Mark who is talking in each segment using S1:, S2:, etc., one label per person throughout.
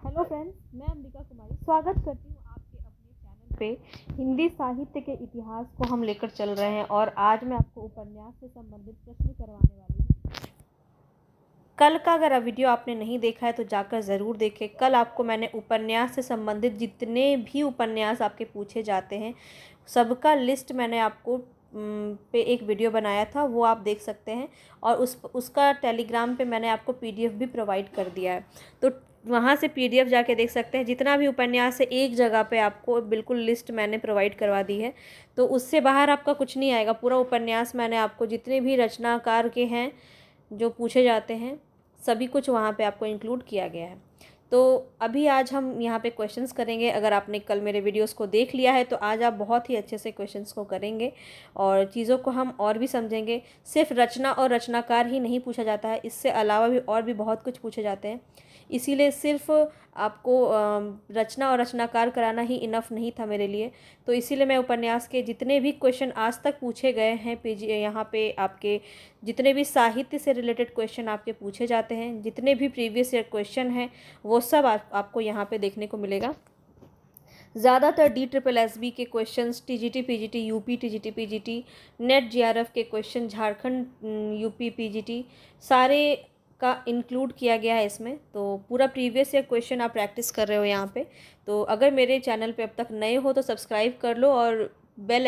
S1: Hello friends, मैं अंबिका कुमारी स्वागत करती हूँ आपके अपने चैनल पे। हिंदी साहित्य के इतिहास को हम लेकर चल रहे हैं और आज मैं आपको उपन्यास से संबंधित प्रश्न करवाने वाली हूँ। कल का अगर वीडियो आपने नहीं देखा है तो जाकर ज़रूर देखें। कल आपको मैंने उपन्यास से संबंधित जितने भी उपन्यास आपके पूछे जाते हैं सबका लिस्ट मैंने आपको पे एक वीडियो बनाया था, वो आप देख सकते हैं। और उसका टेलीग्राम पे मैंने आपको पीडीएफ भी प्रोवाइड कर दिया है, तो वहाँ से पीडीएफ जाके देख सकते हैं। जितना भी उपन्यास है एक जगह पे आपको बिल्कुल लिस्ट मैंने प्रोवाइड करवा दी है, तो उससे बाहर आपका कुछ नहीं आएगा। पूरा उपन्यास मैंने आपको जितने भी रचनाकार के हैं जो पूछे जाते हैं सभी कुछ वहाँ पे आपको इंक्लूड किया गया है। तो अभी आज हम यहाँ पे क्वेश्चंस करेंगे। अगर आपने कल मेरे वीडियोस को देख लिया है तो आज आप बहुत ही अच्छे से क्वेश्चंस को करेंगे और चीज़ों को हम और भी समझेंगे। सिर्फ रचना और रचनाकार ही नहीं पूछा जाता है, इससे अलावा भी और भी बहुत कुछ पूछे जाते हैं। इसीलिए सिर्फ आपको रचना और रचनाकार कराना ही इनफ नहीं था मेरे लिए, तो इसीलिए मैं उपन्यास के जितने भी क्वेश्चन आज तक पूछे गए हैं यहाँ पे आपके जितने भी साहित्य से रिलेटेड क्वेश्चन आपके पूछे जाते हैं, जितने भी प्रीवियस ईयर क्वेश्चन हैं वो सब आपको यहाँ पे देखने को मिलेगा। ज़्यादातर DSSB के questions, TGT PGT UP TGT PGT, net JRF के क्वेश्चन, झारखंड यूपी PGT सारे का इंक्लूड किया गया है इसमें। तो पूरा प्रीवियस ईयर क्वेश्चन आप प्रैक्टिस कर रहे हो यहाँ पे। तो अगर मेरे चैनल पे अब तक नए हो तो सब्सक्राइब कर लो और बेल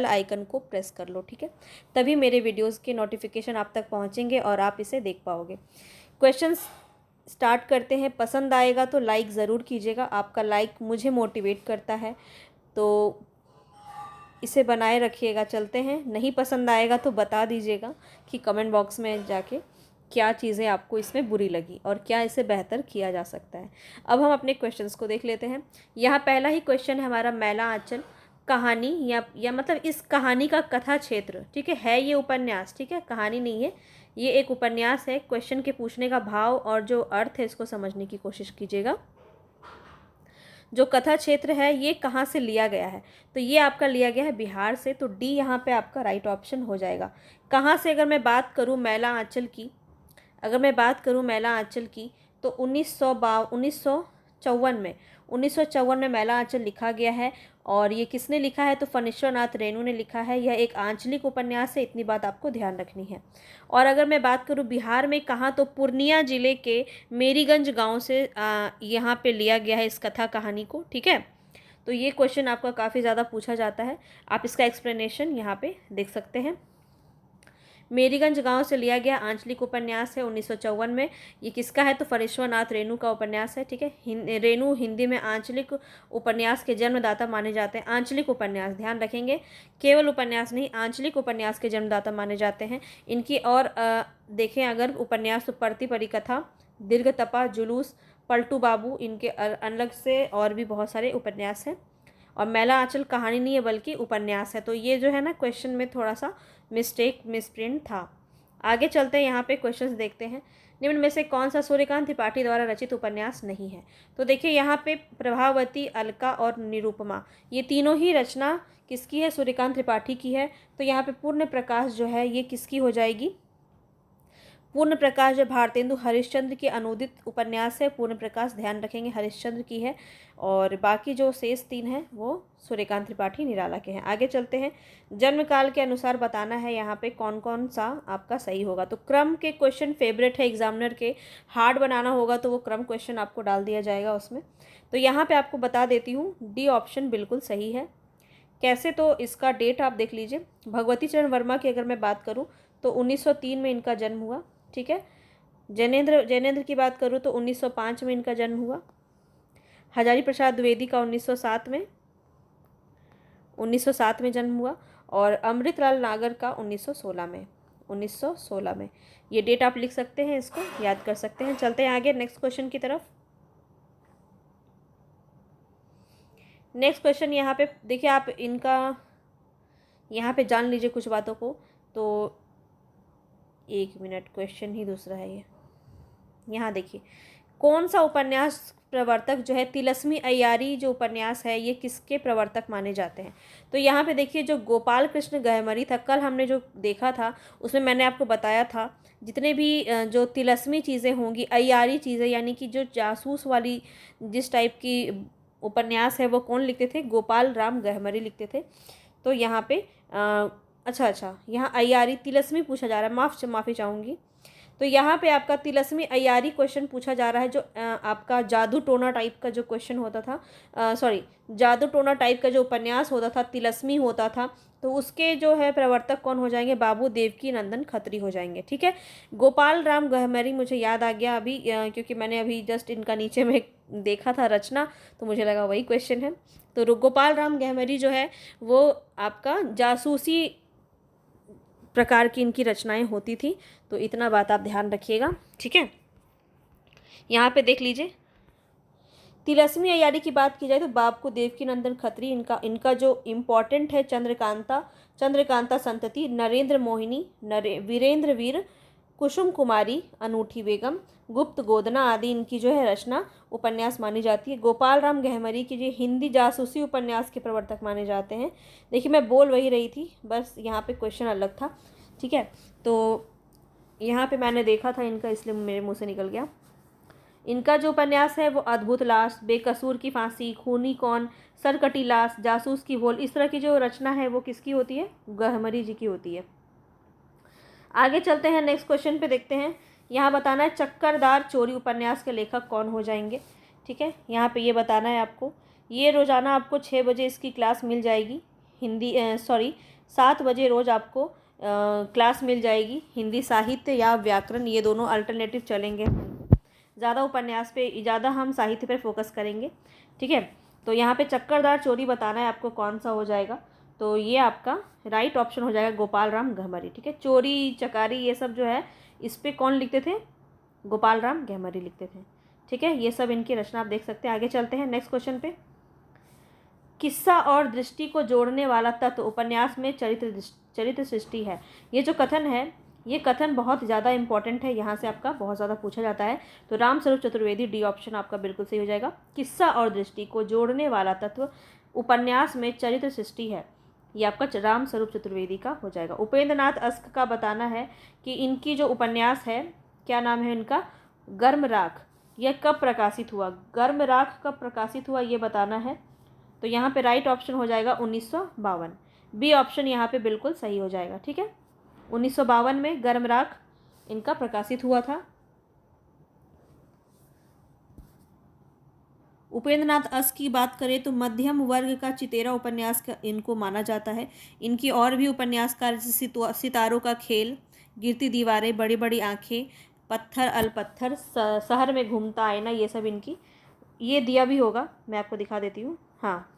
S1: आइकन को प्रेस कर लो, ठीक है। तभी मेरे वीडियोस के नोटिफिकेशन आप तक पहुँचेंगे और आप इसे देख पाओगे। क्वेश्चंस स्टार्ट करते हैं। पसंद आएगा तो लाइक ज़रूर कीजिएगा, आपका लाइक मुझे मोटिवेट करता है, तो इसे बनाए रखिएगा। चलते हैं। नहीं पसंद आएगा तो बता दीजिएगा कि कमेंट बॉक्स में जाके क्या चीज़ें आपको इसमें बुरी लगी और क्या इसे बेहतर किया जा सकता है। अब हम अपने क्वेश्चंस को देख लेते हैं। यहाँ पहला ही क्वेश्चन है हमारा, मैला आंचल कहानी या मतलब इस कहानी का कथा क्षेत्र, ठीक है ये उपन्यास, ठीक है, कहानी नहीं है, ये एक उपन्यास है। क्वेश्चन के पूछने का भाव और जो अर्थ है इसको समझने की कोशिश कीजिएगा। जो कथा क्षेत्र है ये कहाँ से लिया गया है, तो ये आपका लिया गया है बिहार से, तो डी यहाँ पे आपका राइट ऑप्शन हो जाएगा। कहाँ से अगर मैं बात करूँ मैला आंचल की, अगर मैं बात करूँ मैला आंचल की तो 1954 में मैला आंचल लिखा गया है। और ये किसने लिखा है, तो फणीश्वर नाथ रेणु ने लिखा है। यह एक आंचलिक उपन्यास है, इतनी बात आपको ध्यान रखनी है। और अगर मैं बात करूँ बिहार में कहाँ, तो पूर्णिया जिले के मेरीगंज गांव से यहाँ पे लिया गया है इस कथा कहानी को, ठीक है। तो ये क्वेश्चन आपका काफ़ी ज़्यादा पूछा जाता है, आप इसका एक्सप्लेनेशन यहाँ पे देख सकते हैं। मेरीगंज गांव से लिया गया आंचलिक उपन्यास है 1954 में। ये किसका है, तो फणीश्वर नाथ रेणु का उपन्यास है, ठीक है। रेणु हिंदी में आंचलिक उपन्यास के जन्मदाता माने जाते हैं। आंचलिक उपन्यास, ध्यान रखेंगे, केवल उपन्यास नहीं, आंचलिक उपन्यास के जन्मदाता माने जाते हैं इनकी। और देखें अगर उपन्यास तो परती परिकथा, दीर्घतपा, जुलूस, पलटू बाबू, इनके अलग से और भी बहुत सारे उपन्यास हैं। और मैला आंचल कहानी नहीं है बल्कि उपन्यास है। तो ये जो है ना क्वेश्चन में थोड़ा सा मिसप्रिंट था। आगे चलते हैं, यहाँ पे क्वेश्चंस देखते हैं। निम्न में से कौन सा सूर्यकांत त्रिपाठी द्वारा रचित उपन्यास नहीं है, तो देखिए यहाँ पे प्रभावती, अलका और निरुपमा, ये तीनों ही रचना किसकी है, सूर्यकांत त्रिपाठी की है। तो यहाँ पे पूर्ण प्रकाश जो है ये किसकी हो जाएगी, पूर्ण प्रकाश जो भारतेंदु हरिश्चंद्र की अनुदित उपन्यास है, पूर्ण प्रकाश ध्यान रखेंगे हरिश्चंद्र की है। और बाकी जो शेष तीन हैं वो सूर्यकांत त्रिपाठी निराला के हैं। आगे चलते हैं। जन्म काल के अनुसार बताना है यहाँ पे कौन कौन सा आपका सही होगा। तो क्रम के क्वेश्चन फेवरेट है एग्जामिनर के, हार्ड बनाना होगा तो वो क्रम क्वेश्चन आपको डाल दिया जाएगा उसमें। तो यहाँ पे आपको बता देती हूँ, डी ऑप्शन बिल्कुल सही है। कैसे, तो इसका डेट आप देख लीजिए। भगवती चरण वर्मा की अगर मैं बात करूँ तो 1903 में इनका जन्म हुआ, ठीक है। जैनेन्द्र की बात करूँ तो 1905 में इनका जन्म हुआ। हजारी प्रसाद द्विवेदी का 1907 में जन्म हुआ। और अमृतलाल नागर का 1916 में। ये डेट आप लिख सकते हैं, इसको याद कर सकते हैं। चलते हैं आगे नेक्स्ट क्वेश्चन की तरफ। नेक्स्ट क्वेश्चन यहाँ पे देखिए, आप इनका यहाँ पे जान लीजिए कुछ बातों को। तो एक मिनट, क्वेश्चन ही दूसरा है ये। यहाँ देखिए, कौन सा उपन्यास प्रवर्तक जो है तिलस्मी अय्यारी जो उपन्यास है ये किसके प्रवर्तक माने जाते हैं? तो यहाँ पे देखिए जो गोपाल कृष्ण गहमरी था, कल हमने जो देखा था उसमें मैंने आपको बताया था जितने भी जो तिलस्मी चीज़ें होंगी, अय्यारी चीज़ें यानी कि जो जासूस वाली जिस टाइप की उपन्यास है वो कौन लिखते थे? गोपाल राम गहमरी लिखते थे। तो यहाँ पे अच्छा यहाँ अय्यारी तिलस्मी पूछा जा रहा है, माफ़ी चाहूँगी। तो यहाँ पे आपका तिलस्मी अय्यारी क्वेश्चन पूछा जा रहा है, जो आपका जादू टोना टाइप का जो क्वेश्चन होता था, जादू टोना टाइप का जो उपन्यास होता था, तिलस्मी होता था, तो उसके जो है प्रवर्तक कौन हो जाएंगे? बाबू देवकी नंदन खत्री हो जाएंगे। ठीक है, गोपाल राम गहमरी मुझे याद आ गया अभी, क्योंकि मैंने अभी जस्ट इनका नीचे में देखा था रचना, तो मुझे लगा वही क्वेश्चन है। तो गोपाल राम गहमरी जो है वो आपका जासूसी प्रकार की इनकी रचनाएं होती थी। तो इतना बात आप ध्यान रखिएगा। ठीक है, यहाँ पे देख लीजिए, तिलस्मी अय्यारी की बात की जाए तो बाबू देवकी नंदन खत्री इनका जो इम्पोर्टेंट है चंद्रकांता संतति, नरेंद्र मोहिनी, वीरेंद्र वीर, कुसुम कुमारी, अनूठी बेगम, गुप्त गोदना आदि इनकी जो है रचना उपन्यास मानी जाती है। गोपाल राम गहमरी की जो हिंदी जासूसी उपन्यास के प्रवर्तक माने जाते हैं। देखिए मैं बोल वही रही थी, बस यहाँ पे क्वेश्चन अलग था। ठीक है, तो यहाँ पे मैंने देखा था इनका, इसलिए मेरे मुंह से निकल गया। इनका जो उपन्यास है वो अद्भुत लाश, बेकसूर की फांसी, खूनी कौन, सरकटी लाश, जासूस की भोल, इस तरह की जो रचना है वो किसकी होती है? गहमरी जी की होती है। आगे चलते हैं, नेक्स्ट क्वेश्चन पे देखते हैं। यहाँ बताना है चक्करदार चोरी उपन्यास के लेखक कौन हो जाएंगे। ठीक है, यहाँ पे ये बताना है आपको। ये रोज़ाना आपको 6 बजे इसकी क्लास मिल जाएगी। 7 बजे रोज़ आपको क्लास मिल जाएगी। हिंदी साहित्य या व्याकरण, ये दोनों अल्टरनेटिव चलेंगे। ज़्यादा उपन्यास पे, ज़्यादा हम साहित्य पर फोकस करेंगे। ठीक है, तो यहाँ पे चक्करदार चोरी बताना है आपको कौन सा हो जाएगा। तो ये आपका राइट ऑप्शन हो जाएगा गोपाल राम गहमरी। ठीक है, चोरी चकारी ये सब जो है इस पे कौन लिखते थे? गोपाल राम गहमरी लिखते थे। ठीक है, ये सब इनकी रचना आप देख सकते हैं। आगे चलते हैं नेक्स्ट क्वेश्चन पे। किस्सा और दृष्टि को जोड़ने वाला तत्व उपन्यास में चरित्र सृष्टि है। ये जो कथन है, ये कथन बहुत ज़्यादा इंपॉर्टेंट है, यहाँ से आपका बहुत ज़्यादा पूछा जाता है। तो रामस्वरूप चतुर्वेदी, डी ऑप्शन आपका बिल्कुल सही हो जाएगा। किस्सा और दृष्टि को जोड़ने वाला तत्व उपन्यास में चरित्र सृष्टि है, ये आपका रामस्वरूप चतुर्वेदी का हो जाएगा। उपेंद्र नाथ अस्क का बताना है कि इनकी जो उपन्यास है, क्या नाम है इनका? गर्म राख। यह कब प्रकाशित हुआ? गर्म राख कब प्रकाशित हुआ ये बताना है। तो यहाँ पे राइट ऑप्शन हो जाएगा 1952। बी ऑप्शन यहाँ पे बिल्कुल सही हो जाएगा। ठीक है, 1952 में गर्म राख इनका प्रकाशित हुआ था। उपेंद्र नाथ अस्क की बात करें तो मध्यम वर्ग का चितेरा उपन्यास का इनको माना जाता है। इनकी और भी उपन्यासकार जैसे सितारों का खेल, गिरती दीवारें, बड़ी बड़ी आंखें, पत्थर अलपत्थर, शहर में घूमता आईना, ये सब इनकी, ये दिया भी होगा, मैं आपको दिखा देती हूँ। हाँ,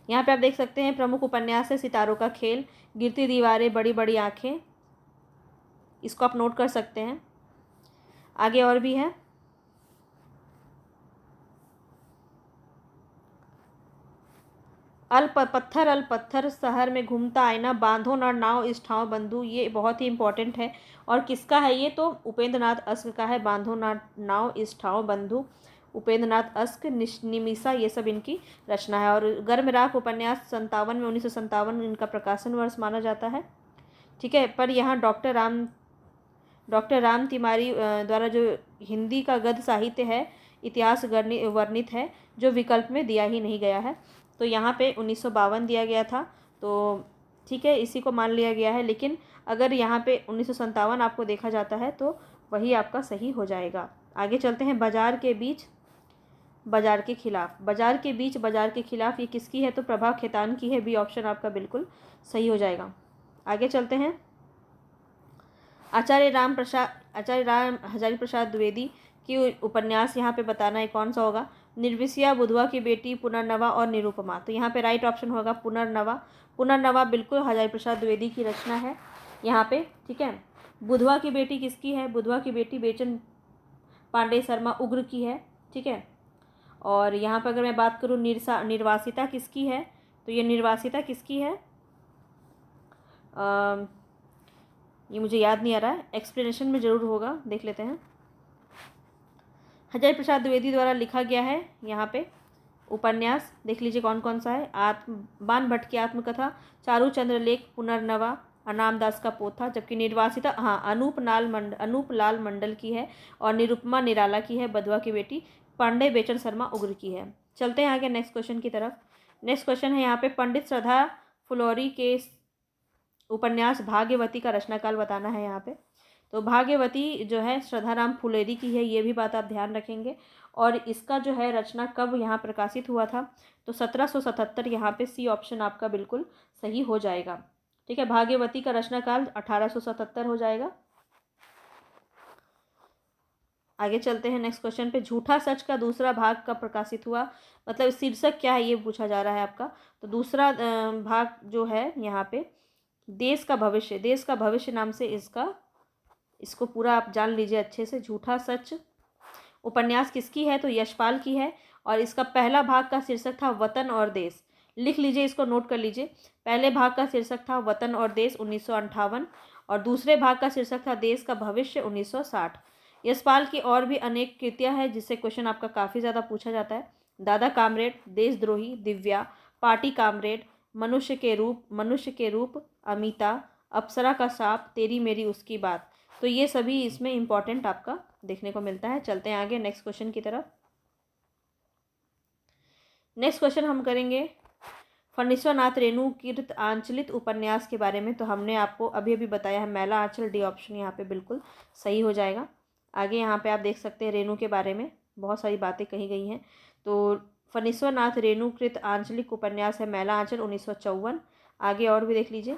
S1: यहाँ पे आप देख सकते हैं प्रमुख उपन्यास है सितारों का खेल, गिरती दीवारें, बड़ी बड़ी आंखें, इसको आप नोट कर सकते हैं। आगे और भी है, पत्थर अलपत्थर, शहर में घूमता आईना, बांधो ना नाव इस ठाव बंधु, ये बहुत ही इंपॉर्टेंट है। और किसका है ये? तो उपेंद्र नाथ अस्क का है, बांधो ना नाव इस ठाव बंधु, उपेंद्र नाथ अस्क, निमिषा, ये सब इनकी रचना है। और गर्म राख उपन्यास 57 में, 1957 इनका प्रकाशन वर्ष माना जाता है। ठीक है, पर यहाँ डॉक्टर राम तिवारी द्वारा जो हिंदी का गद्य साहित्य है, इतिहास वर्णित है, जो विकल्प में दिया ही नहीं गया है। तो यहाँ पे 1952 दिया गया था, तो ठीक है, इसी को मान लिया गया है। लेकिन अगर यहाँ पे 1957 आपको देखा जाता है तो वही आपका सही हो जाएगा। आगे चलते हैं, बाजार के बीच बाजार के खिलाफ, बाजार के बीच बाजार के खिलाफ, ये किसकी है? तो प्रभा खेतान की है, बी ऑप्शन आपका बिल्कुल सही हो जाएगा। आगे चलते हैं, आचार्य राम हजारी प्रसाद द्विवेदी की उपन्यास यहाँ पे बताना है कौन सा होगा। निर्विसिया, बुधवा की बेटी, पुनर्नवा और निरुपमा। तो यहाँ पे राइट ऑप्शन होगा पुनर्नवा बिल्कुल हजारी प्रसाद द्विवेदी की रचना है यहाँ पे। ठीक है, बुधवा की बेटी किसकी है? बुधवा की बेटी बेचन पांडे शर्मा उग्र की है। ठीक है, और यहाँ पर अगर मैं बात करूँ निर्वासिता किसकी है, तो ये निर्वासिता किसकी है? ये मुझे याद नहीं आ रहा है, एक्सप्लेनेशन में ज़रूर होगा, देख लेते हैं। हजारी प्रसाद द्विवेदी द्वारा लिखा गया है यहाँ पे उपन्यास, देख लीजिए कौन कौन सा है। बाण भट्ट की आत्मकथा, चारूचंद्र लेख पुनर्नवा, अनाम दास का पोथा, जबकि निर्वासिता हाँ अनूप लाल मंडल की है और निरुपमा निराला की है, बधवा की बेटी, पांडे बेचन शर्मा उग्र की है। चलते हैं आगे नेक्स्ट क्वेश्चन की तरफ। नेक्स्ट क्वेश्चन है यहाँ पे पंडित श्रद्धा फुलोरी के उपन्यास भाग्यवती का रचनाकाल बताना है यहाँ पे। तो भाग्यवती जो है श्रद्धाराम फुलेरी की है, ये भी बात आप ध्यान रखेंगे। और इसका जो है रचना कब यहाँ प्रकाशित हुआ था, तो 1777, यहाँ पे सी ऑप्शन आपका बिल्कुल सही हो जाएगा। ठीक है, भाग्यवती का रचनाकाल 1877 हो जाएगा। आगे चलते हैं नेक्स्ट क्वेश्चन पे। झूठा सच का दूसरा भाग कब प्रकाशित हुआ, मतलब शीर्षक क्या है ये पूछा जा रहा है आपका। तो दूसरा भाग जो है यहाँ पे देश का भविष्य नाम से इसको पूरा आप जान लीजिए अच्छे से। झूठा सच उपन्यास किसकी है, तो यशपाल की है। और इसका पहला भाग का शीर्षक था वतन और देश। लिख लीजिए, इसको नोट कर लीजिए। पहले भाग का शीर्षक था वतन और देश 1958 और दूसरे भाग का शीर्षक था देश का भविष्य 1960। यशपाल की और भी अनेक कृतियां हैं जिससे क्वेश्चन आपका काफ़ी ज़्यादा पूछा जाता है। दादा कामरेड, देशद्रोही, दिव्या, पार्टी कामरेड, मनुष्य के रूप, अमिता, अप्सरा का साप, तेरी मेरी उसकी बात। तो ये सभी इसमें इंपॉर्टेंट आपका देखने को मिलता है। चलते हैं आगे नेक्स्ट क्वेश्चन की तरफ। नेक्स्ट क्वेश्चन हम करेंगे फणीश्वरनाथ रेणु कृत आंचलिक उपन्यास के बारे में। तो हमने आपको अभी अभी बताया है मैला आंचल, डी ऑप्शन यहाँ पे बिल्कुल सही हो जाएगा। आगे यहाँ पे आप देख सकते हैं रेणु के बारे में बहुत सारी बातें कही गई हैं। तो फणीश्वरनाथ रेणु कृत आंचलिक उपन्यास है मैला आंचल 1954। आगे और भी देख लीजिए।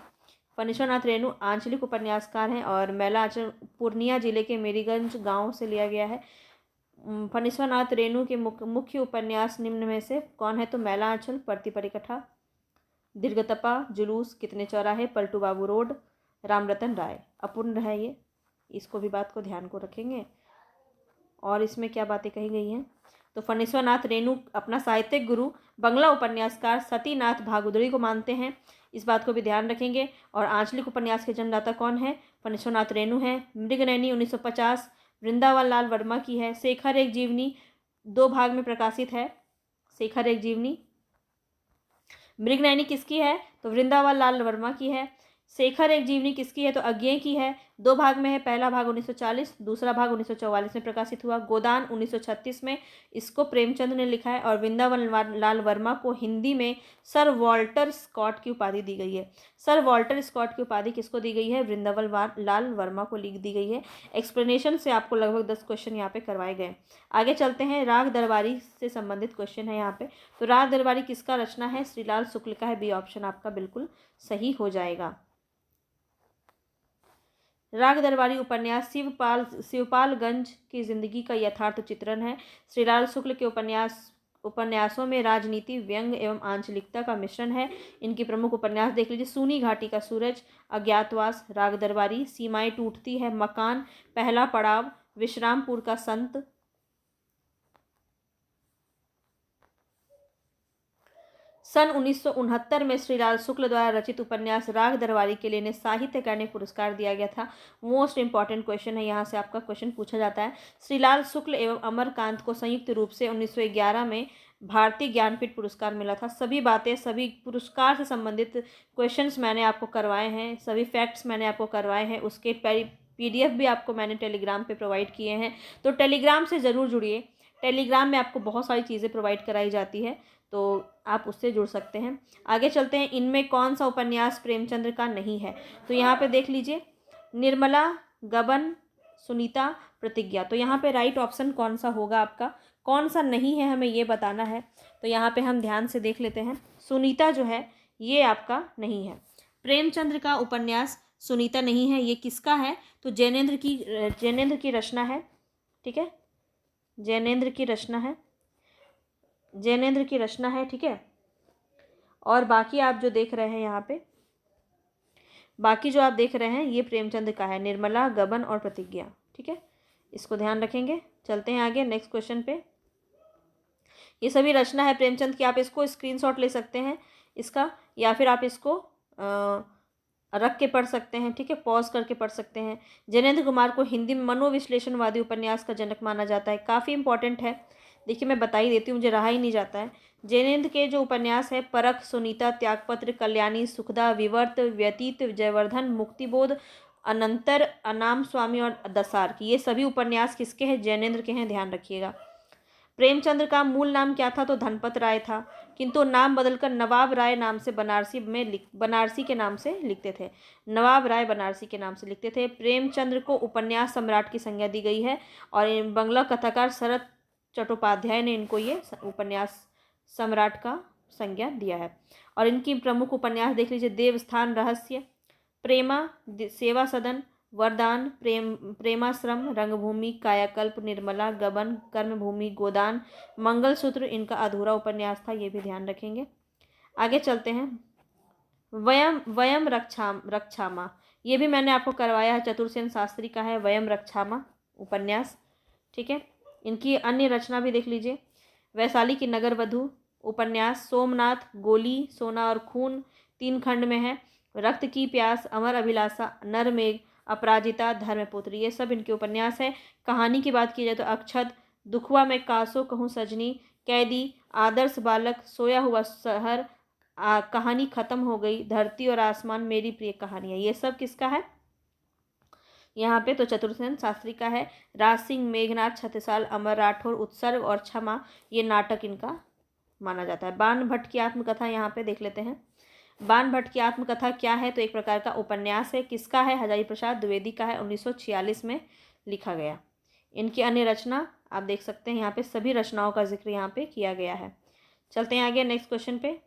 S1: फणीश्वरनाथ रेणु आंचलिक उपन्यासकार हैं और मैला आंचल पूर्णिया जिले के मेरीगंज गांव से लिया गया है। फणीश्वरनाथ रेणु के मुख्य उपन्यास निम्न में से कौन है, तो मैला आंचल, परती परिकथा, दीर्घतपा, जुलूस, कितने चौराहे, पलटू बाबू रोड, राम रतन राय। अपूर्ण है ये, इसको भी बात को ध्यान को रखेंगे। और इसमें क्या बातें कही गई हैं, तो फणीश्वरनाथ रेणु अपना साहित्यिक गुरु बंगला उपन्यासकार सतीनाथ भागुदड़ी को मानते हैं, इस बात को भी ध्यान रखेंगे। और आंचलिक उपन्यास के जन्मदाता कौन है, फणीश्वरनाथ रेणु हैं। मृगनयनी 1950 वृंदावन लाल वर्मा की है। शेखर एक जीवनी 2 भाग में प्रकाशित है। शेखर एक जीवनी। मृगनयनी किसकी है, तो वृंदावन लाल वर्मा की है। शेखर एक जीवनी किसकी है, तो अज्ञेय की है। 2 भाग में है, पहला भाग 1940, दूसरा भाग 1944 में प्रकाशित हुआ। गोदान 1936 में इसको प्रेमचंद ने लिखा है। और वृंदावन लाल वर्मा को हिंदी में सर वॉल्टर स्कॉट की उपाधि दी गई है। सर वॉल्टर स्कॉट की उपाधि किसको दी गई है, वृंदावन लाल वर्मा को लिख दी गई है। एक्सप्लेनेशन से आपको लगभग 10 क्वेश्चन यहाँ पे करवाए गए। आगे चलते हैं, राग दरबारी से संबंधित क्वेश्चन है यहाँ पे। तो राग दरबारी किसका रचना है, श्रीलाल शुक्ल का है। बी ऑप्शन आपका बिल्कुल सही हो जाएगा। राग दरबारी उपन्यास शिवपालगंज की जिंदगी का यथार्थ चित्रण है। श्रीलाल शुक्ल के उपन्यासों में राजनीति, व्यंग एवं आंचलिकता का मिश्रण है। इनकी प्रमुख उपन्यास देख लीजिए। सूनी घाटी का सूरज, अज्ञातवास, राग दरबारी, सीमाएं टूटती है, मकान, पहला पड़ाव, विश्रामपुर का संत। सन 1969 में श्रीलाल शुक्ल द्वारा रचित उपन्यास राग दरबारी के लिए साहित्य अकादमी पुरस्कार दिया गया था। मोस्ट इंपॉर्टेंट क्वेश्चन है, यहाँ से आपका क्वेश्चन पूछा जाता है। श्रीलाल शुक्ल एवं अमरकांत को संयुक्त रूप से 1911 में भारतीय ज्ञानपीठ पुरस्कार मिला था। सभी बातें, सभी पुरस्कार से संबंधित क्वेश्चंस मैंने आपको करवाए हैं, सभी फैक्ट्स मैंने आपको करवाए हैं। उसके PDF भी आपको मैंने टेलीग्राम पे प्रोवाइड किए हैं, तो टेलीग्राम से ज़रूर जुड़िए। टेलीग्राम में आपको बहुत सारी चीज़ें प्रोवाइड कराई जाती है, तो आप उससे जुड़ सकते हैं। आगे चलते हैं, इनमें कौन सा उपन्यास प्रेमचंद्र का नहीं है, तो यहाँ पे देख लीजिए, निर्मला, गबन, सुनीता, प्रतिज्ञा। तो यहाँ पे राइट ऑप्शन कौन सा होगा आपका, कौन सा नहीं है हमें ये बताना है। तो यहाँ पे हम ध्यान से देख लेते हैं। सुनीता जो है ये आपका नहीं है। प्रेमचंद्र का उपन्यास सुनीता नहीं है। ये किसका है, तो जैनेन्द्र की रचना है। ठीक है, जैनेन्द्र की रचना है। ठीक है, और बाकी आप जो देख रहे हैं यहाँ पे, बाकी जो आप देख रहे हैं ये प्रेमचंद का है, निर्मला, गबन और प्रतिज्ञा। ठीक है, इसको ध्यान रखेंगे। चलते हैं आगे नेक्स्ट क्वेश्चन पे। ये सभी रचना है प्रेमचंद की। आप इसको स्क्रीनशॉट ले सकते हैं इसका, या फिर आप इसको रख के पढ़ सकते हैं, ठीक है, पॉज करके पढ़ सकते हैं। जैनेंद्र कुमार को हिंदी में मनोविश्लेषणवादी उपन्यास का जनक माना जाता है, काफ़ी इंपॉर्टेंट है। देखिए मैं बता ही देती हूँ, मुझे रहा ही नहीं जाता है। जैनेंद्र के जो उपन्यास है परख, सुनीता, त्यागपत्र, कल्याणी, सुखदा, विवर्त, व्यतीत, जयवर्धन, मुक्तिबोध, अनंतर, अनाम स्वामी और दसार की, ये सभी उपन्यास किसके हैं? जैनेंद्र के हैं, ध्यान रखिएगा। प्रेमचंद्र का मूल नाम क्या था? तो धनपत राय था, किंतु नाम बदलकर नवाब राय नाम से बनारसी के नाम से लिखते थे। नवाब राय बनारसी के नाम से लिखते थे। प्रेमचंद्र को उपन्यास सम्राट की संज्ञा दी गई है और बंगला कथाकार शरद चट्टोपाध्याय ने इनको ये उपन्यास सम्राट का संज्ञा दिया है। और इनकी प्रमुख उपन्यास देख लीजिए, देवस्थान रहस्य, प्रेमा, सेवा सदन, वरदान, प्रेमाश्रम, रंगभूमि, कायाकल्प, निर्मला, गबन, कर्मभूमि, गोदान, मंगलसूत्र इनका अधूरा उपन्यास था, ये भी ध्यान रखेंगे। आगे चलते हैं। वयम वयम रक्षामा, ये भी मैंने आपको करवाया है, चतुर्सेन शास्त्री का है वयम रक्षामा उपन्यास, ठीक है। इनकी अन्य रचना भी देख लीजिए। वैशाली की नगर वधू उपन्यास, सोमनाथ, गोली, सोना और खून 3 खंड में है। रक्त की प्यास, अमर अभिलाषा, नरमेघ, अपराजिता, धर्मपुत्र, ये सब इनके उपन्यास है। कहानी की बात की जाए तो अक्षत, दुखुआ में कासो कहूँ सजनी, कैदी, आदर्श बालक, सोया हुआ शहर, कहानी खत्म हो गई, धरती और आसमान, मेरी प्रिय कहानियाँ, ये सब किसका है यहाँ पे? तो चतुर्सेन शास्त्री का है। राज सिंह, मेघनाथ, छत्रसाल, अमर राठौर, उत्सर्ग और क्षमा, ये नाटक इनका माना जाता है। बाण भट्ट की आत्मकथा यहाँ पे देख लेते हैं। बाण भट्ट की आत्मकथा क्या है? तो एक प्रकार का उपन्यास है। किसका है? हजारी प्रसाद द्विवेदी का है, 1946 में लिखा गया। इनकी अन्य रचना आप देख सकते हैं, यहाँ पे सभी रचनाओं का जिक्र यहाँ पे किया गया है। चलते हैं आगे नेक्स्ट क्वेश्चन पे।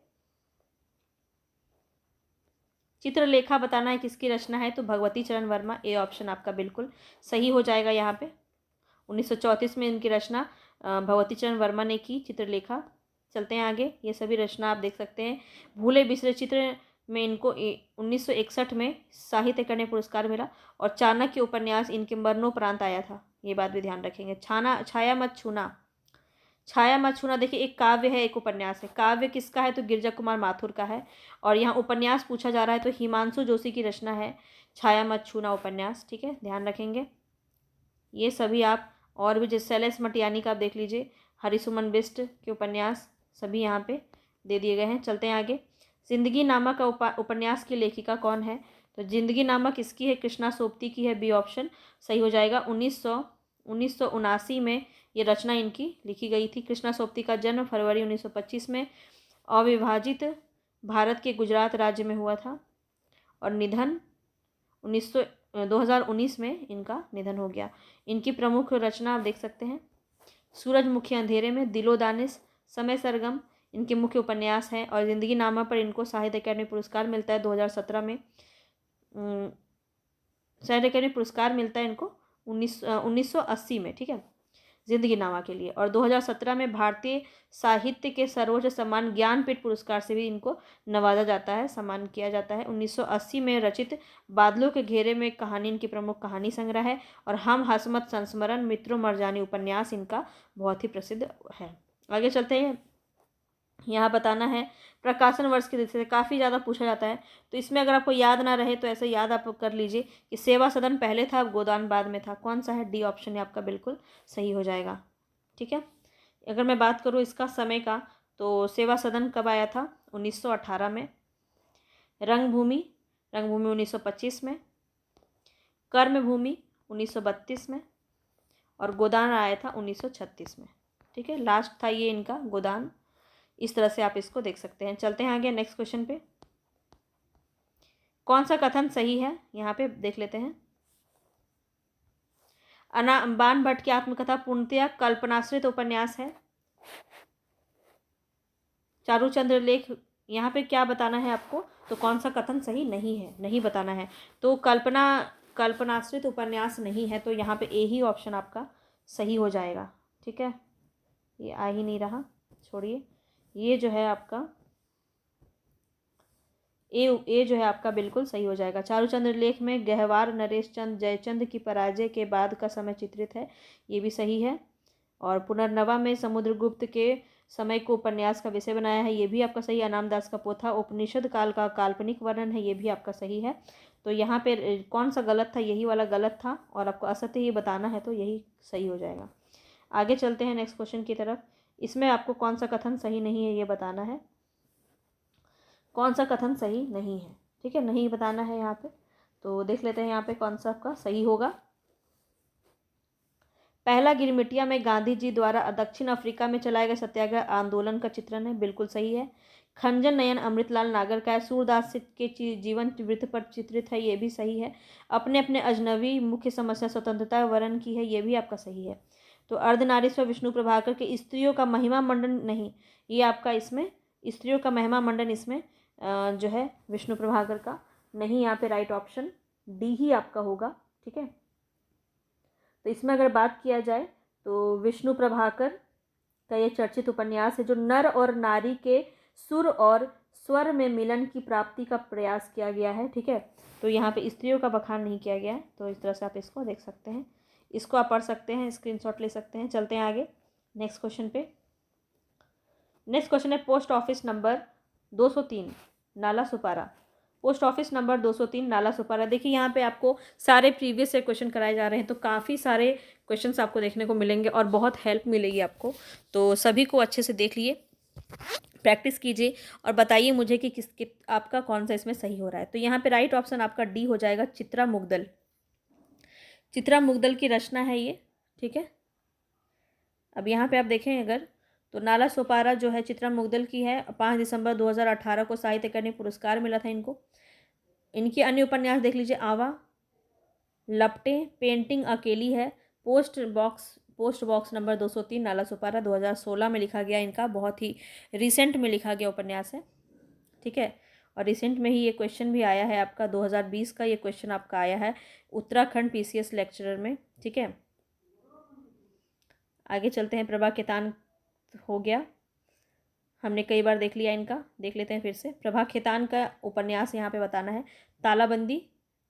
S1: चित्रलेखा बताना है किसकी रचना है? तो भगवती चरण वर्मा, ए ऑप्शन आपका बिल्कुल सही हो जाएगा। यहाँ पे 1934 में इनकी रचना भगवती चरण वर्मा ने की, चित्रलेखा। चलते हैं आगे, ये सभी रचना आप देख सकते हैं। भूले बिसरे चित्र में इनको 1961 में साहित्य अकादमी पुरस्कार मिला और चाणक्य उपन्यास इनके मरणोपरांत आया था, ये बात भी ध्यान रखेंगे। छाया मत छूना, छाया मत छूना देखिए एक काव्य है, एक उपन्यास है। काव्य किसका है? तो गिरजा कुमार माथुर का है। और यहाँ उपन्यास पूछा जा रहा है तो हिमांशु जोशी की रचना है छाया मत छूना उपन्यास, ठीक है, ध्यान रखेंगे। ये सभी आप और भी जैसे शैलेश मटियानी का आप देख लीजिए, हरिसुमन बिष्ट के उपन्यास सभी यहाँ पे दे दिए गए हैं। चलते हैं आगे। जिंदगी नामा का उपन्यास की लेखिका कौन है? तो जिंदगी नामा किसकी है? कृष्णा सोबती की है, बी ऑप्शन सही हो जाएगा। 1979 में ये रचना इनकी लिखी गई थी। कृष्णा सोबती का जन्म फरवरी 1925 में अविभाजित भारत के गुजरात राज्य में हुआ था और निधन 2019 में इनका निधन हो गया। इनकी प्रमुख रचना आप देख सकते हैं, सूरजमुखी अंधेरे में, दिलो दानिश, समय सरगम इनके मुख्य उपन्यास हैं। और जिंदगी नामा पर इनको साहित्य अकादमी पुरस्कार मिलता है 2017 में। साहित्य अकादमी पुरस्कार मिलता है इनको 1980 में, ठीक है, जिंदगी नामा के लिए। और 2017 में भारतीय साहित्य के सर्वोच्च सम्मान ज्ञानपीठ पुरस्कार से भी इनको नवाजा जाता है, सम्मान किया जाता है। 1980 में रचित बादलों के घेरे में कहानी इनकी प्रमुख कहानी संग्रह है। और हम हसमत संस्मरण, मित्रों मरजानी उपन्यास इनका बहुत ही प्रसिद्ध है। आगे चलते हैं। यहाँ बताना है प्रकाशन वर्ष की दृष्टि से, काफ़ी ज़्यादा पूछा जाता है तो इसमें अगर आपको याद ना रहे तो ऐसे याद आप कर लीजिए कि सेवा सदन पहले था, गोदान बाद में था। कौन सा है? डी ऑप्शन है आपका बिल्कुल सही हो जाएगा, ठीक है। अगर मैं बात करूँ इसका समय का तो सेवा सदन कब आया था? 1918 में। रंगभूमि 1925 में। कर्मभूमि 1932 में। और गोदान आया था 1936 में, ठीक है, लास्ट था ये इनका गोदान। इस तरह से आप इसको देख सकते हैं। चलते हैं आगे नेक्स्ट क्वेश्चन पे। कौन सा कथन सही है यहाँ पे देख लेते हैं। बाण भट्ट की आत्मकथा पूर्णतया कल्पनाश्रित उपन्यास है। चारुचंद्र लेख, यहाँ पे क्या बताना है आपको? तो कौन सा कथन सही नहीं है, नहीं बताना है। तो कल्पनाश्रित उपन्यास नहीं है, तो यहाँ पे ए ही ऑप्शन आपका सही हो जाएगा, ठीक है। ये आ ही नहीं रहा, छोड़िए। ये जो है आपका ए जो है आपका बिल्कुल सही हो जाएगा। चारुचंद्र लेख में गहवार नरेश चंद जयचंद की पराजय के बाद का समय चित्रित है, ये भी सही है। और पुनर्नवा में समुद्रगुप्त के समय को उपन्यास का विषय बनाया है, ये भी आपका सही है। अनाम दास का पोथा उपनिषद काल का काल्पनिक वर्णन है, ये भी आपका सही है। तो यहाँ पे कौन सा गलत था, यही वाला गलत था, और आपको असत्य ही बताना है, तो यही सही हो जाएगा। आगे चलते हैं नेक्स्ट क्वेश्चन की तरफ। इसमें आपको कौन सा कथन सही नहीं है ये बताना है, कौन सा कथन सही नहीं है, ठीक है, नहीं बताना है यहाँ पे। तो देख लेते हैं यहाँ पे कौन सा आपका सही होगा। पहला गिरमिटिया में गांधी जी द्वारा दक्षिण अफ्रीका में चलाए गए सत्याग्रह आंदोलन का चित्रण है, बिल्कुल सही है। खंजन नयन अमृतलाल नागर का है, सूरदास के जीवन वृत्त पर चित्रित है, ये भी सही है। अपने अपने अजनबी मुख्य समस्या स्वतंत्रता वर्ण की है, ये भी आपका सही है। तो अर्धनारीश्वर विष्णु प्रभाकर के स्त्रियों का महिमा मंडन नहीं, ये आपका इसमें स्त्रियों का महिमा मंडन इसमें जो है विष्णु प्रभाकर का नहीं, यहाँ पे राइट ऑप्शन डी ही आपका होगा, ठीक है। तो इसमें अगर बात किया जाए तो विष्णु प्रभाकर का ये चर्चित उपन्यास है जो नर और नारी के सुर और स्वर में मिलन की प्राप्ति का प्रयास किया गया है, ठीक है। तो यहाँ पे स्त्रियों का बखान नहीं किया गया है, तो इस तरह से आप इसको देख सकते हैं, इसको आप पढ़ सकते हैं, स्क्रीनशॉट ले सकते हैं। चलते हैं आगे नेक्स्ट क्वेश्चन पे। नेक्स्ट क्वेश्चन है पोस्ट ऑफिस नंबर 203 नाला सुपारा। पोस्ट ऑफिस नंबर 203 नाला सुपारा। देखिए यहाँ पे आपको सारे प्रीवियस से क्वेश्चन कराए जा रहे हैं, तो काफ़ी सारे क्वेश्चंस आपको देखने को मिलेंगे और बहुत हेल्प मिलेगी आपको। तो सभी को अच्छे से देख लिए, प्रैक्टिस कीजिए और बताइए मुझे कि आपका कौन सा इसमें सही हो रहा है। तो यहाँ पे राइट ऑप्शन आपका डी हो जाएगा, चित्रा मुग्दल। चित्रा मुग्दल की रचना है ये, ठीक है। अब यहाँ पे आप देखें अगर तो नाला सुपारा जो है चित्रा मुग्दल की है, 5 दिसंबर 2018 को साहित्य अकादमी पुरस्कार मिला था इनको। इनके अन्य उपन्यास देख लीजिए, आवा, लपटे, पेंटिंग अकेली है, पोस्ट बॉक्स नंबर 203 नाला सुपारा 2016 में लिखा गया, इनका बहुत ही रिसेंट में लिखा गया उपन्यास है, ठीक है। और रिसेंट में ही ये क्वेश्चन भी आया है आपका, 2020 का ये क्वेश्चन आपका आया है उत्तराखंड पीसीएस लेक्चरर में, ठीक है। आगे चलते हैं, प्रभा खेतान हो गया, हमने कई बार देख लिया इनका, देख लेते हैं फिर से। प्रभा खेतान का उपन्यास यहाँ पे बताना है, तालाबंदी,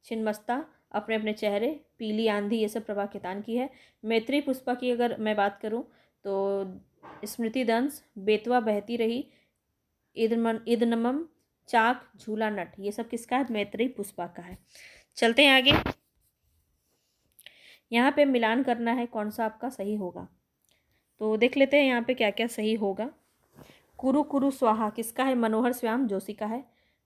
S1: छिन्नमस्ता, अपने अपने चेहरे, पीली आंधी, ये सब प्रभा खेतान की है। मैत्री पुष्पा की अगर मैं बात करूँ तो स्मृति दंस, बेतवा बहती रही, इदनमम, चाक, झूला नट, ये सब किसका है, मैत्री पुष्पा का है। चलते हैं आगे, यहाँ पे मिलान करना है कौन सा आपका सही होगा, तो देख लेते हैं यहाँ पे क्या क्या सही होगा। कुरु कुरु स्वाहा किसका है, मनोहर श्याम जोशी का है,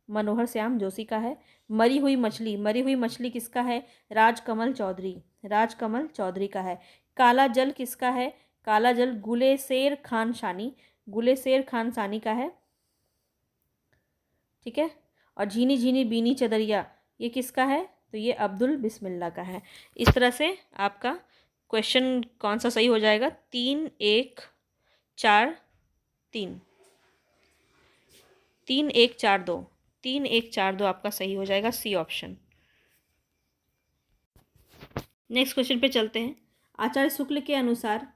S1: मनोहर श्याम जोशी का है। मरी हुई मछली किसका है, राजकमल चौधरी का है। काला जल किसका है, काला जल गुलेशेर खान सानी का है, ठीक है। और झीनी झीनी बीनी चदरिया ये किसका है, तो ये अब्दुल बिस्मिल्लाह का है। इस तरह से आपका क्वेश्चन कौन सा सही हो जाएगा, 3 1 4 3 3 1 4 2 3 1 4 2 आपका सही हो जाएगा, सी ऑप्शन। नेक्स्ट क्वेश्चन पे चलते हैं। आचार्य शुक्ल के अनुसार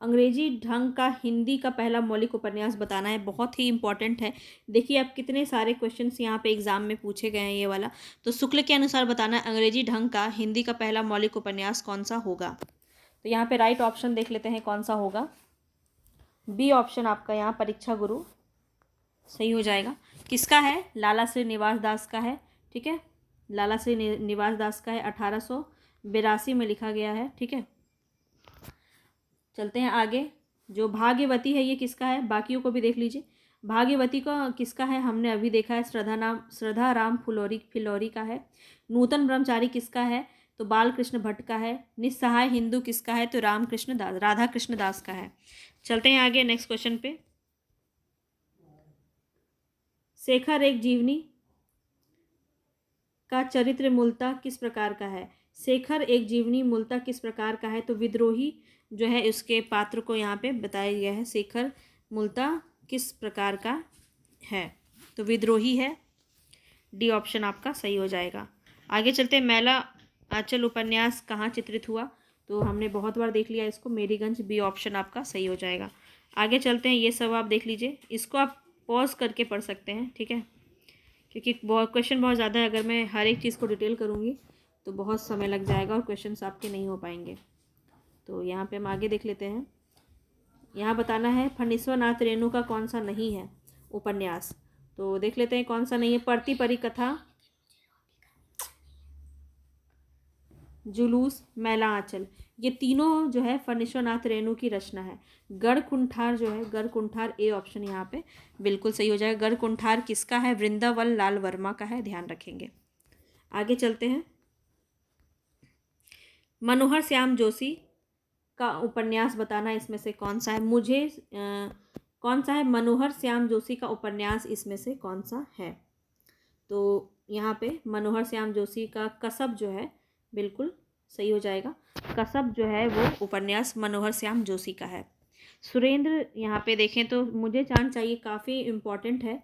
S1: अंग्रेजी ढंग का हिंदी का पहला मौलिक उपन्यास बताना है, बहुत ही इंपॉर्टेंट है। देखिए आप कितने सारे क्वेश्चंस यहाँ पे एग्जाम में पूछे गए हैं ये वाला। तो शुक्ल के अनुसार बताना है अंग्रेजी ढंग का हिंदी का पहला मौलिक उपन्यास कौन सा होगा। तो यहाँ पे राइट ऑप्शन देख लेते हैं कौन सा होगा, बी ऑप्शन आपका यहाँ परीक्षा गुरु सही हो जाएगा। किसका है, लाला श्रीनिवास दास का है, ठीक है, लाला श्रीनिवास दास का है, 1882 में लिखा गया है, ठीक है। चलते हैं आगे, जो भाग्यवती है ये किसका है, बाकियों को भी देख लीजिए। भाग्यवती का किसका है, हमने अभी देखा है, श्रद्धा राम फिलौरी का है। नूतन ब्रह्मचारी किसका है, तो बालकृष्ण भट्ट का है। निस्सहाय हिंदू किसका है, तो राधा कृष्ण दास का है। चलते हैं आगे नेक्स्ट क्वेश्चन पे। शेखर एक जीवनी का चरित्र मूलतः किस प्रकार का है, शेखर एक जीवनी मूलतः किस प्रकार का है, तो विद्रोही जो है उसके पात्र को यहाँ पे बताया गया है, शेखर मूलतः किस प्रकार का है, तो विद्रोही है, डी ऑप्शन आपका सही हो जाएगा। आगे चलते हैं, मैला आंचल उपन्यास कहाँ चित्रित हुआ, तो हमने बहुत बार देख लिया इसको, मेरीगंज, बी ऑप्शन आपका सही हो जाएगा। आगे चलते हैं, ये सब आप देख लीजिए, इसको आप पॉज करके पढ़ सकते हैं, ठीक है, क्योंकि क्वेश्चन बहुत ज़्यादा है, अगर मैं हर एक चीज़ को डिटेल करूँगी तो बहुत समय लग जाएगा और क्वेश्चंस आपके नहीं हो पाएंगे। तो यहाँ पे हम आगे देख लेते हैं, यहाँ बताना है फणीश्वरनाथ रेणु का कौन सा नहीं है उपन्यास। तो देख लेते हैं कौन सा नहीं है। परती परी कथा, जुलूस, मैला आंचल, ये तीनों जो है फणीश्वरनाथ रेणु की रचना है। गढ़कुंठार जो है, गढ़कुंठार ए ऑप्शन यहाँ पे बिल्कुल सही हो जाएगा। गढ़कुंठार किसका है? वृंदावन लाल वर्मा का है, ध्यान रखेंगे। आगे चलते हैं। मनोहर श्याम जोशी का उपन्यास बताना इसमें से कौन सा है। कौन सा है? मनोहर श्याम जोशी का उपन्यास इसमें से कौन सा है? तो यहाँ पे मनोहर श्याम जोशी का कसब जो है बिल्कुल सही हो जाएगा। कसब जो है वो उपन्यास मनोहर श्याम जोशी का है। सुरेंद्र, यहाँ पे देखें तो मुझे चांद चाहिए काफ़ी इम्पॉर्टेंट है,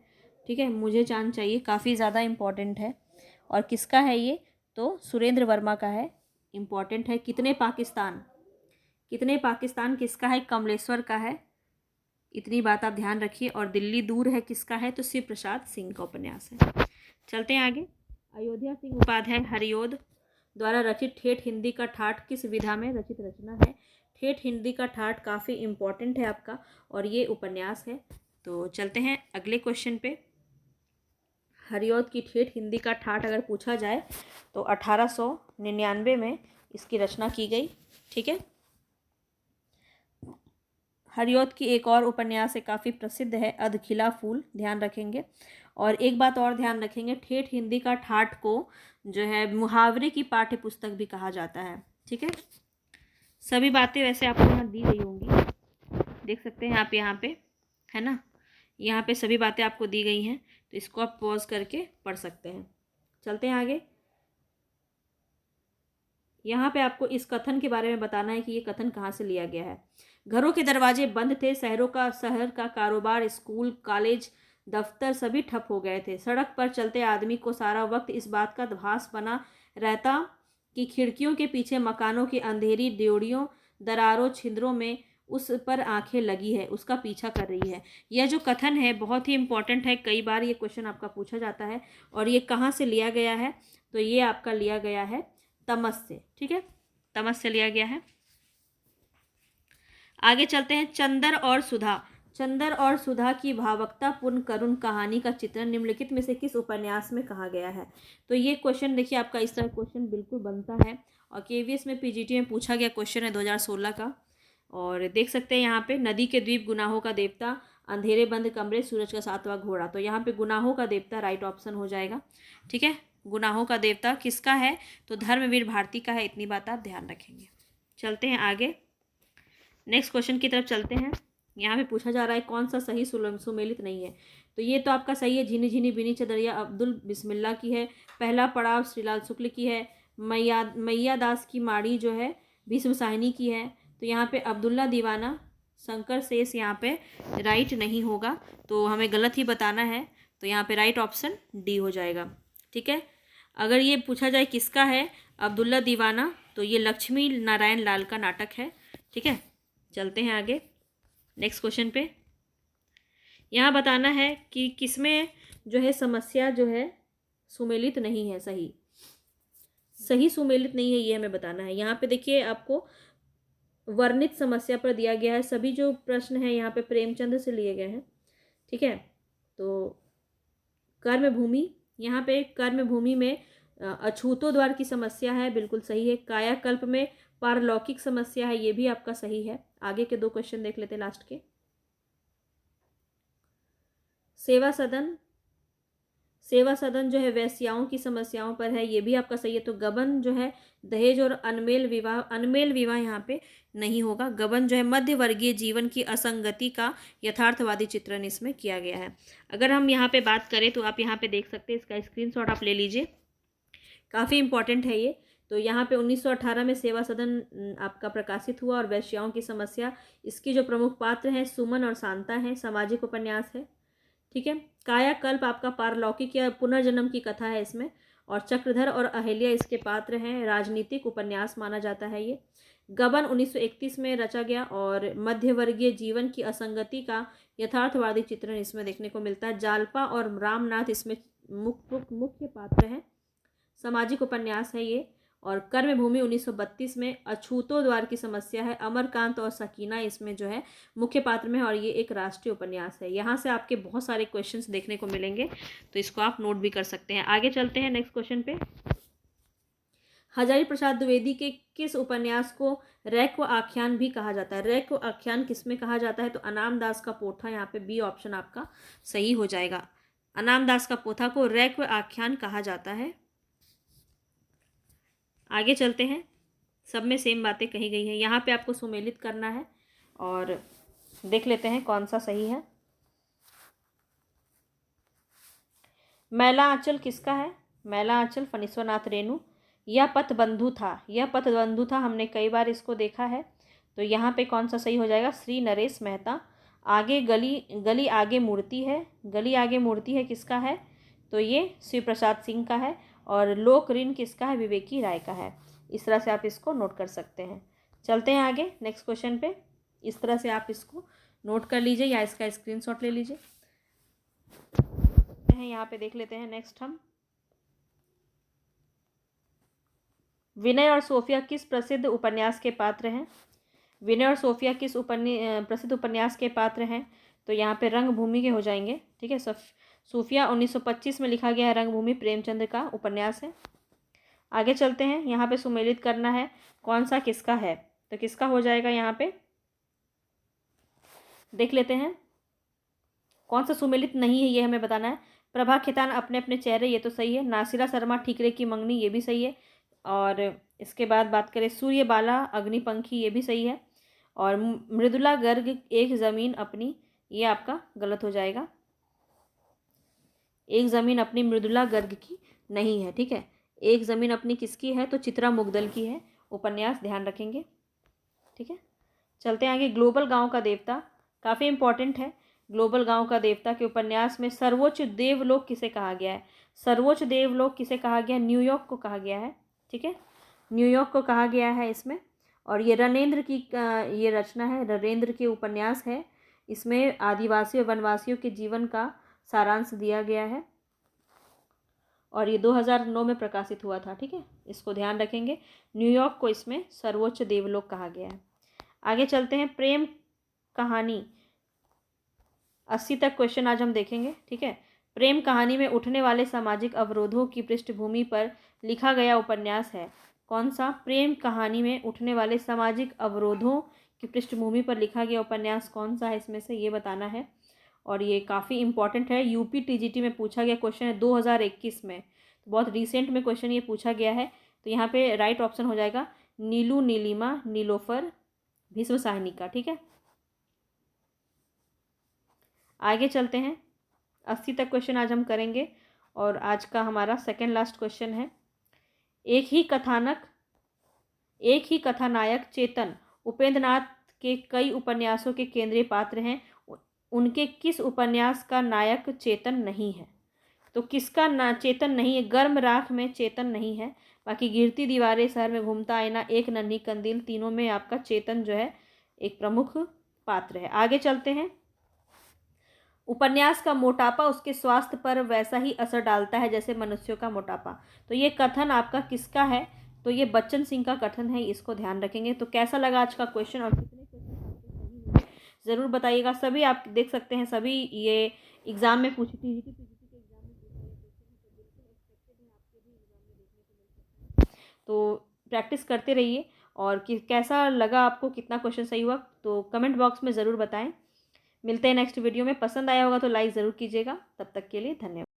S1: ठीक है, मुझे चांद चाहिए काफ़ी ज़्यादा इम्पॉर्टेंट है। और किसका है ये? तो सुरेंद्र वर्मा का है, इम्पॉर्टेंट है। कितने पाकिस्तान, कितने पाकिस्तान किसका है? कमलेश्वर का है, इतनी बात आप ध्यान रखिए। और दिल्ली दूर है किसका है? तो शिव प्रसाद सिंह का उपन्यास है। चलते हैं आगे। अयोध्या सिंह उपाध्याय हरिओद द्वारा रचित ठेठ हिंदी का ठाठ किस विधा में रचित रचना है? ठेठ हिंदी का ठाठ काफ़ी इम्पॉर्टेंट है आपका और ये उपन्यास है। तो चलते हैं अगले क्वेश्चन पे। हरिओद की ठेठ हिंदी का ठाठ अगर पूछा जाए तो 1899 में इसकी रचना की गई, ठीक है। हरिओद की एक और उपन्यास है, काफ़ी प्रसिद्ध है, अधखिला फूल, ध्यान रखेंगे। और एक बात और ध्यान रखेंगे, ठेठ हिंदी का ठाठ को जो है मुहावरे की पाठ्य पुस्तक भी कहा जाता है, ठीक है। सभी बातें वैसे आपको यहाँ दी गई होंगी, देख सकते हैं आप यहाँ पे, है ना, यहाँ पे सभी बातें आपको दी गई हैं, तो इसको आप पॉज करके पढ़ सकते हैं। चलते हैं आगे। यहाँ पे आपको इस कथन के बारे में बताना है कि ये कथन कहाँ से लिया गया है। घरों के दरवाजे बंद थे, शहर का कारोबार, स्कूल, कॉलेज, दफ्तर सभी ठप हो गए थे। सड़क पर चलते आदमी को सारा वक्त इस बात का भास बना रहता कि खिड़कियों के पीछे मकानों की अंधेरी ड्योढ़ियों, दरारों, छिद्रों में उस पर आंखें लगी है, उसका पीछा कर रही है। यह जो कथन है बहुत ही इंपॉर्टेंट है, कई बार ये क्वेश्चन आपका पूछा जाता है। और ये कहाँ से लिया गया है? तो ये आपका लिया गया है तमस से, ठीक है, तमस से लिया गया है। आगे चलते हैं। चंदर और सुधा, चंदर और सुधा की भावुकता पूर्ण करुण कहानी का चित्रण निम्नलिखित में से किस उपन्यास में कहा गया है? तो ये क्वेश्चन देखिए, आपका इस तरह क्वेश्चन बिल्कुल बनता है और केवीएस में पीजीटी में पूछा गया क्वेश्चन है 2016 का। और देख सकते हैं यहाँ पे, नदी के द्वीप, गुनाहों का देवता, अंधेरे बंद कमरे, सूरज का सातवां घोड़ा। तो यहाँ पे गुनाहों का देवता राइट ऑप्शन हो जाएगा, ठीक है। गुनाहों का देवता किसका है? तो धर्मवीर भारती का है, इतनी बात आप ध्यान रखेंगे। चलते हैं आगे, नेक्स्ट क्वेश्चन की तरफ चलते हैं। यहाँ पे पूछा जा रहा है कौन सा सही सुमेलित नहीं है। तो ये तो आपका सही है, झिनी झिनी बिनी चदरिया अब्दुल बिस्मिल्ला की है। पहला पड़ाव श्रीलाल शुक्ल की है। मैया दास की माड़ी जो है भीष्म साहिनी की है। तो यहाँ पे अब्दुल्ला दीवाना शंकर शेष यहाँ पे राइट नहीं होगा, तो हमें गलत ही बताना है। तो यहाँ पे राइट ऑप्शन डी हो जाएगा, ठीक है। अगर ये पूछा जाए किसका है अब्दुल्ला दीवाना, तो ये लक्ष्मी नारायण लाल का नाटक है, ठीक है। चलते हैं आगे नेक्स्ट क्वेश्चन पे। यहाँ बताना है कि किसमें जो है समस्या जो है सुमेलित नहीं है, सही सुमेलित नहीं है, ये हमें बताना है। यहाँ पे देखिए आपको वर्णित समस्या पर दिया गया है। सभी जो प्रश्न हैं यहाँ पे प्रेमचंद से लिए गए हैं, ठीक है। तो कर्मभूमि, यहाँ पे कर्मभूमि में अछूतो द्वार की समस्या है, बिल्कुल सही है। कायाकल्प में पारलौकिक समस्या है, ये भी आपका सही है। आगे के दो क्वेश्चन देख लेते हैं लास्ट के। सेवा सदन जो है वैश्याओं की समस्याओं पर है, ये भी आपका सही है। तो गबन जो है दहेज और अनमेल विवाह यहाँ पे नहीं होगा। गबन जो है मध्य वर्गीय जीवन की असंगति का यथार्थवादी चित्रण इसमें किया गया है। अगर हम यहाँ पे बात करें तो आप यहाँ पे देख सकते हैं, इसका स्क्रीनशॉट आप ले लीजिए, काफ़ी इंपॉर्टेंट है ये। तो यहाँ पे 1918 में सेवा सदन आपका प्रकाशित हुआ और वैश्याओं की समस्या, इसकी जो प्रमुख पात्र हैं सुमन और शांता हैं, सामाजिक उपन्यास है, ठीक है। कायाकल्प आपका पारलौकिक या पुनर्जन्म की कथा है इसमें, और चक्रधर और अहिल्या इसके पात्र हैं, राजनीतिक उपन्यास माना जाता है ये। गबन 1931 में रचा गया और मध्यवर्गीय जीवन की असंगति का यथार्थवादी चित्रण इसमें देखने को मिलता है। जालपा और रामनाथ इसमें मुख्य पात्र हैं, सामाजिक उपन्यास है ये। और कर्मभूमि 1932 में, अछूतो द्वार की समस्या है, अमरकांत और सकीना इसमें जो है मुख्य पात्र में है, और ये एक राष्ट्रीय उपन्यास है। यहाँ से आपके बहुत सारे क्वेश्चंस देखने को मिलेंगे, तो इसको आप नोट भी कर सकते हैं। आगे चलते हैं नेक्स्ट क्वेश्चन पे। हजारी प्रसाद द्विवेदी के किस उपन्यास को रैक्व आख्यान भी कहा जाता है? रैक्व आख्यान किस में कहा जाता है? तो अनाम दास का पोथा, यहाँ पे बी ऑप्शन आपका सही हो जाएगा। अनाम दास का पोथा को रैक्व आख्यान कहा जाता है। आगे चलते हैं, सब में सेम बातें कही गई है। यहाँ पे आपको सुमेलित करना है और देख लेते हैं कौन सा सही है। मैला आंचल किसका है? मैला आंचल फणीश्वरनाथ रेणु। यह पथबंधु था, यह पथबंधु था, हमने कई बार इसको देखा है, तो यहाँ पे कौन सा सही हो जाएगा? श्री नरेश मेहता। आगे गली गली आगे मूर्ति है, गली आगे मूर्ति है किसका है? तो ये शिव प्रसाद सिंह का है। और लोक ऋण किसका है? विवेकी राय का है। इस तरह से आप इसको नोट कर सकते हैं। चलते हैं आगे नेक्स्ट क्वेश्चन पे। इस तरह से आप इसको नोट कर लीजिए या इसका स्क्रीनशॉट ले लीजिए। यहाँ पे देख लेते हैं नेक्स्ट हम। विनय और सोफिया किस प्रसिद्ध उपन्यास के पात्र हैं? विनय और सोफिया किस प्रसिद्ध उपन्यास के पात्र हैं? तो यहाँ पे रंगभूमि के हो जाएंगे, ठीक है। सोफिया 1925 में लिखा गया है, रंगभूमि प्रेमचंद का उपन्यास है। आगे चलते हैं, यहाँ पे सुमेलित करना है कौन सा किसका है, तो किसका हो जाएगा यहाँ पे देख लेते हैं। कौन सा सुमेलित नहीं है ये हमें बताना है। प्रभा खेतान अपने अपने चेहरे, ये तो सही है। नासिरा शर्मा ठीकरे की मंगनी, ये भी सही है। और इसके बाद बात करें सूर्यबाला अग्निपंखी, ये भी सही है। और मृदुला गर्ग एक ज़मीन अपनी, ये आपका गलत हो जाएगा। एक ज़मीन अपनी मृदुला गर्ग की नहीं है, ठीक है। एक ज़मीन अपनी किसकी है? तो चित्रा मुगदल की है उपन्यास, ध्यान रखेंगे, ठीक है। चलते हैं आगे। ग्लोबल गांव का देवता काफ़ी इंपॉर्टेंट है। ग्लोबल गांव का देवता के उपन्यास में सर्वोच्च देवलोक किसे कहा गया है? सर्वोच्च देवलोक किसे कहा गया? न्यूयॉर्क को कहा गया है, ठीक है। न्यूयॉर्क को कहा गया है इसमें। और ये रणेंद्र की ये रचना है, रणेंद्र के उपन्यास है। इसमें आदिवासी और वनवासियों के जीवन का सारांश दिया गया है और ये 2009 में प्रकाशित हुआ था, ठीक है। इसको ध्यान रखेंगे। न्यूयॉर्क को इसमें सर्वोच्च देवलोक कहा गया है। आगे चलते हैं। प्रेम कहानी 80 तक क्वेश्चन आज हम देखेंगे, ठीक है। प्रेम कहानी में उठने वाले सामाजिक अवरोधों की पृष्ठभूमि पर लिखा गया उपन्यास है। कौन सा? प्रेम कहानी में उठने वाले सामाजिक अवरोधों की पृष्ठभूमि पर लिखा गया उपन्यास कौन सा है इसमें से, ये बताना है। और ये काफ़ी इंपॉर्टेंट है, यूपी टीजीटी में पूछा गया क्वेश्चन है 2021 में, बहुत रिसेंट में क्वेश्चन ये पूछा गया है। तो यहाँ पे राइट ऑप्शन हो जाएगा नीलू, नीलिमा, नीलोफर, भीष्म साहनिका, ठीक है। आगे चलते हैं। 80 तक क्वेश्चन आज हम करेंगे और आज का हमारा सेकेंड लास्ट क्वेश्चन है। एक ही कथानायक चेतन उपेंद्र नाथ के कई उपन्यासों के केंद्रीय पात्र हैं, उनके किस उपन्यास का नायक चेतन नहीं है? तो किसका चेतन नहीं है? गर्म राख में चेतन नहीं है, बाकी गिरती दीवारें, शहर में घूमता आईना, एक नन्ही कंदील, तीनों में आपका चेतन जो है एक प्रमुख पात्र है। आगे चलते हैं। उपन्यास का मोटापा उसके स्वास्थ्य पर वैसा ही असर डालता है जैसे मनुष्यों का मोटापा। तो ये कथन आपका किसका है? तो ये बच्चन सिंह का कथन है, इसको ध्यान रखेंगे। तो कैसा लगा आज का क्वेश्चन और कितने क्वेश्चन ज़रूर बताइएगा। सभी आप देख सकते हैं, सभी ये एग्ज़ाम में पूछी थी, के एग्ज़ाम में पूछा गया क्वेश्चन, तो बिल्कुल एक्सपेक्टेड है आपके भी एग्ज़ाम में देखने को मिल सकता है। तो प्रैक्टिस करते रहिए और कैसा लगा आपको, कितना क्वेश्चन सही हुआ, तो कमेंट बॉक्स में ज़रूर बताएं। मिलते हैं नेक्स्ट वीडियो में। पसंद आया होगा तो लाइक ज़रूर कीजिएगा। तब तक के लिए धन्यवाद।